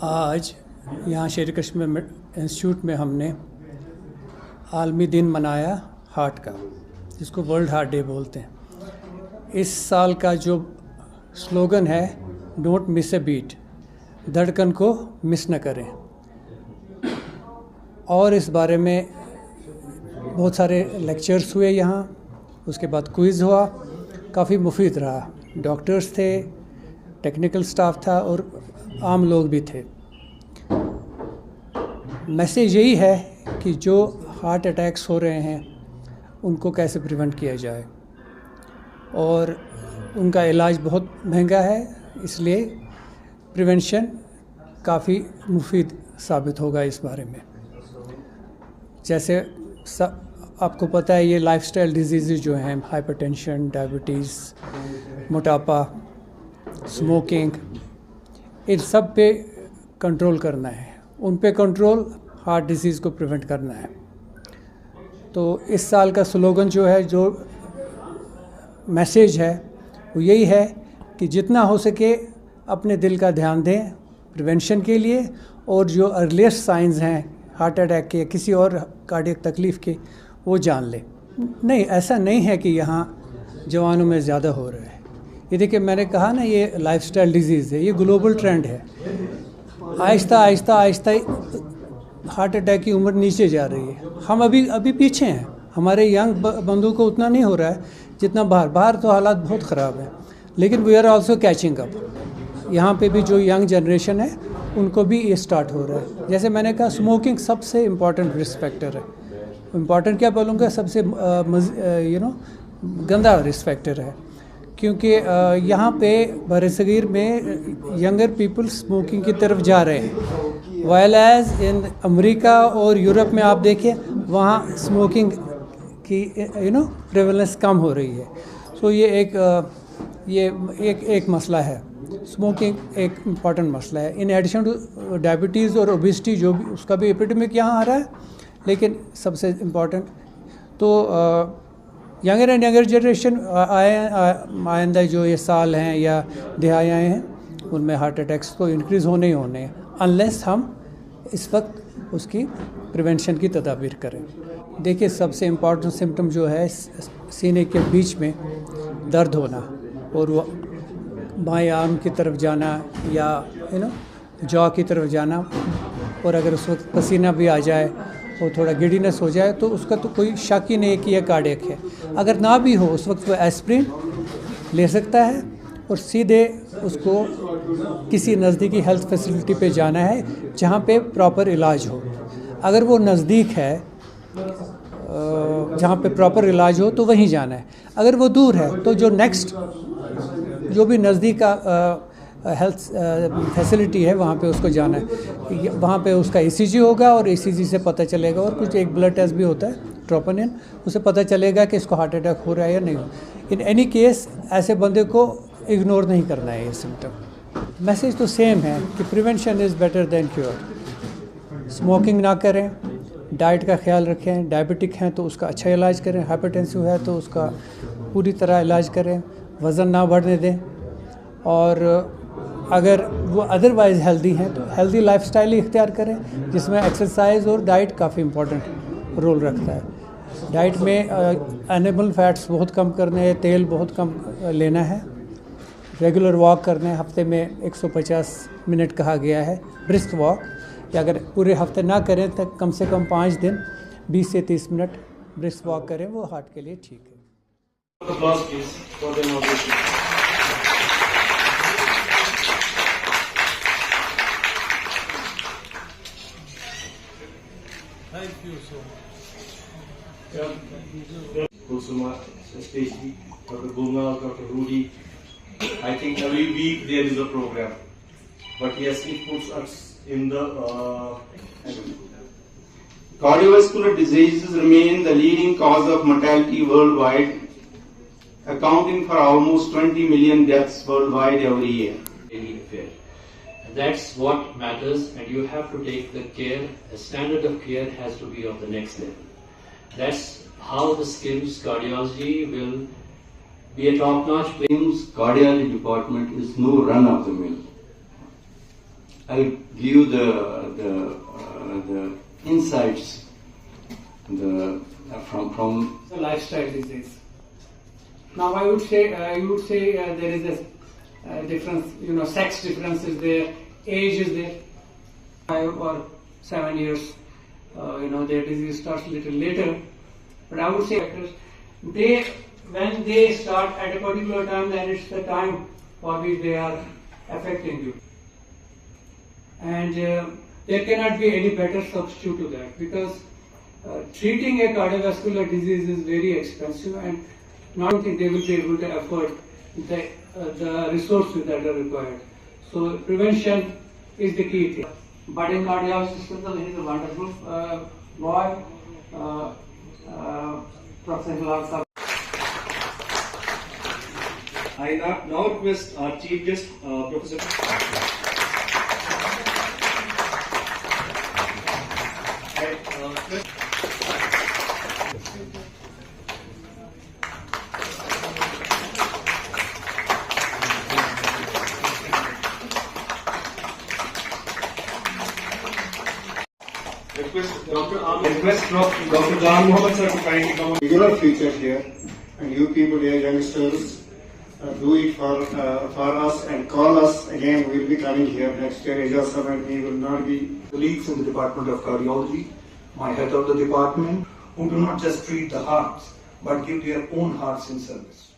आज यहाँ शेर कश्मीर इंस्टीट्यूट में हमने आलमी दिन मनाया हार्ट का, जिसको वर्ल्ड हार्ट डे बोलते हैं। इस साल का जो स्लोगन है डोंट मिस ए बीट, धड़कन को मिस न करें। और इस बारे में बहुत सारे लेक्चर्स हुए यहाँ, उसके बाद क्विज़ हुआ, काफ़ी मुफीद रहा। डॉक्टर्स थे, टेक्निकल स्टाफ था और आम लोग भी थे। मैसेज यही है कि जो हार्ट अटैक्स हो रहे हैं उनको कैसे प्रिवेंट किया जाए, और उनका इलाज बहुत महंगा है, इसलिए प्रिवेंशन काफ़ी मुफीद साबित होगा। इस बारे में जैसे आपको पता है, ये लाइफस्टाइल डिजीज़ जो हैं, हाइपरटेंशन, डायबिटीज़, मोटापा, स्मोकिंग, इन सब पे कंट्रोल करना है। उन पे कंट्रोल, हार्ट डिजीज़ को प्रिवेंट करना है। तो इस साल का स्लोगन जो है, जो मैसेज है, वो यही है कि जितना हो सके अपने दिल का ध्यान दें प्रिवेंशन के लिए, और जो अर्लीस्ट साइंस हैं हार्ट अटैक के, किसी और कार्डियक तकलीफ़ के, वो जान लें। नहीं, ऐसा नहीं है कि यहाँ जवानों में ज़्यादा हो रहा है। ये देखिए, मैंने कहा ना, ये लाइफस्टाइल डिजीज़ है, ये ग्लोबल ट्रेंड है। आहिस्ता आहिस्ता आहिस्ता हार्ट अटैक की उम्र नीचे जा रही है। हम अभी पीछे हैं, हमारे यंग बंदों को उतना नहीं हो रहा है जितना बाहर तो हालात बहुत ख़राब है, लेकिन we are also catching up. यहाँ पे भी जो यंग जनरेशन है उनको भी ये स्टार्ट हो रहा है। जैसे मैंने कहा, स्मोकिंग सबसे इम्पॉर्टेंट रिस्क फैक्टर है। इम्पॉर्टेंट क्या बोलूँगा, सबसे गंदा रिस्क फैक्टर है, क्योंकि यहाँ पे बरसगीर में यंगर पीपल स्मोकिंग की तरफ जा रहे हैं, वाइल एज इन अमेरिका और यूरोप में आप देखिए, वहाँ स्मोकिंग की प्रेवलेंस कम हो रही है। सो ये एक मसला है। स्मोकिंग एक इम्पॉर्टेंट मसला है। इन एडिशन टू डायबिटीज़ और ओबेसिटी, जो भी उसका भी एपिडेमिक यहाँ आ रहा है, लेकिन सबसे इम्पॉर्टेंट तो यंगर एंड यंगर जनरेशन आइंदा जो ये साल हैं या दिहाइयाँ हैं, उनमें हार्ट अटैक्स तो इंक्रीज़ होने ही होने हैं, अनलेस हम इस वक्त उसकी प्रिवेंशन की तदाबीर करें। देखिए, सबसे इम्पॉर्टेंट सिम्टम जो है, सीने के बीच में दर्द होना, और वो बाएं आर्म की तरफ जाना या जॉ की तरफ जाना, और अगर उस वक्त पसीना भी आ जाए और थोड़ा गिडीनेस हो जाए, तो उसका तो कोई शक ही नहीं कि यह कार्डियक है। अगर ना भी हो, उस वक्त वो एस्प्रिन ले सकता है और सीधे उसको किसी नज़दीकी हेल्थ फैसिलिटी पे जाना है जहाँ पे प्रॉपर इलाज हो। अगर वो नज़दीक है जहाँ पे प्रॉपर इलाज हो, तो वहीं जाना है। अगर वो दूर है, तो जो नेक्स्ट जो भी नज़दीक का हेल्थ फैसिलिटी है, वहाँ पे उसको जाना है। वहाँ पे उसका ECG होगा, और ECG से पता चलेगा, और कुछ एक ब्लड टेस्ट भी होता है, ट्रोपोनिन, उससे पता चलेगा कि इसको हार्ट अटैक हो रहा है या नहीं हो। इन एनी केस ऐसे बंदे को इग्नोर नहीं करना है ये सिम्टम। मैसेज तो सेम है कि prevention is better than cure. Smoking ना करें, डाइट का ख्याल रखें, डायबिटिक हैं तो उसका अच्छा इलाज करें, हाइपरटेंसिव है तो उसका पूरी तरह इलाज करें, वज़न ना बढ़ने दें, और अगर वो अदरवाइज़ हेल्दी हैं तो हेल्दी लाइफस्टाइल ही इख्तियार करें, जिसमें एक्सरसाइज और डाइट काफ़ी इम्पोर्टेंट रोल रखता है। डाइट में एनिमल फैट्स बहुत कम करने हैं, तेल बहुत कम लेना है, रेगुलर वॉक करना है, हफ्ते में 150 मिनट कहा गया है ब्रिस्क वॉक, या अगर पूरे हफ्ते ना करें तो कम से कम 5 दिन 20 से 30 मिनट ब्रिस्क वॉक करें, वो हार्ट के लिए ठीक है। Thank you so much. Kusuma, especially Dr. Bunga, Dr. Rudy. I think every week there is a program. But yes, it puts us in the... Cardiovascular diseases remain the leading cause of mortality worldwide, accounting for almost 20 million deaths worldwide every year. That's what matters, and you have to take the care. The standard of care has to be of the next level. That's how the SKIMS cardiology will be a top-notch place. SKIMS cardiology department is no run of the mill. I'll give the insights from the lifestyle disease. Now I would say there is a difference, sex difference is there, age is there. 5 or 7 years, their disease starts a little later. But I would say when they start at a particular time, then it's the time for which they are affecting you. And there cannot be any better substitute to that, because treating a cardiovascular disease is very expensive, and not think they will be able to afford the resources that are required. So prevention is the key thing. But in cardiology, he is a wonderful boy. Professor Lal. I now request our chief guest, Professor. Request Dr. Jan Mohammed sir to kindly come. Regular future here, and you people here, youngsters, do it for us and call us again. We'll be coming here next year. Ijaz sir and me will not be colleagues in the Department of Cardiology, my head of the department, who do not just treat the hearts, but give their own hearts in service.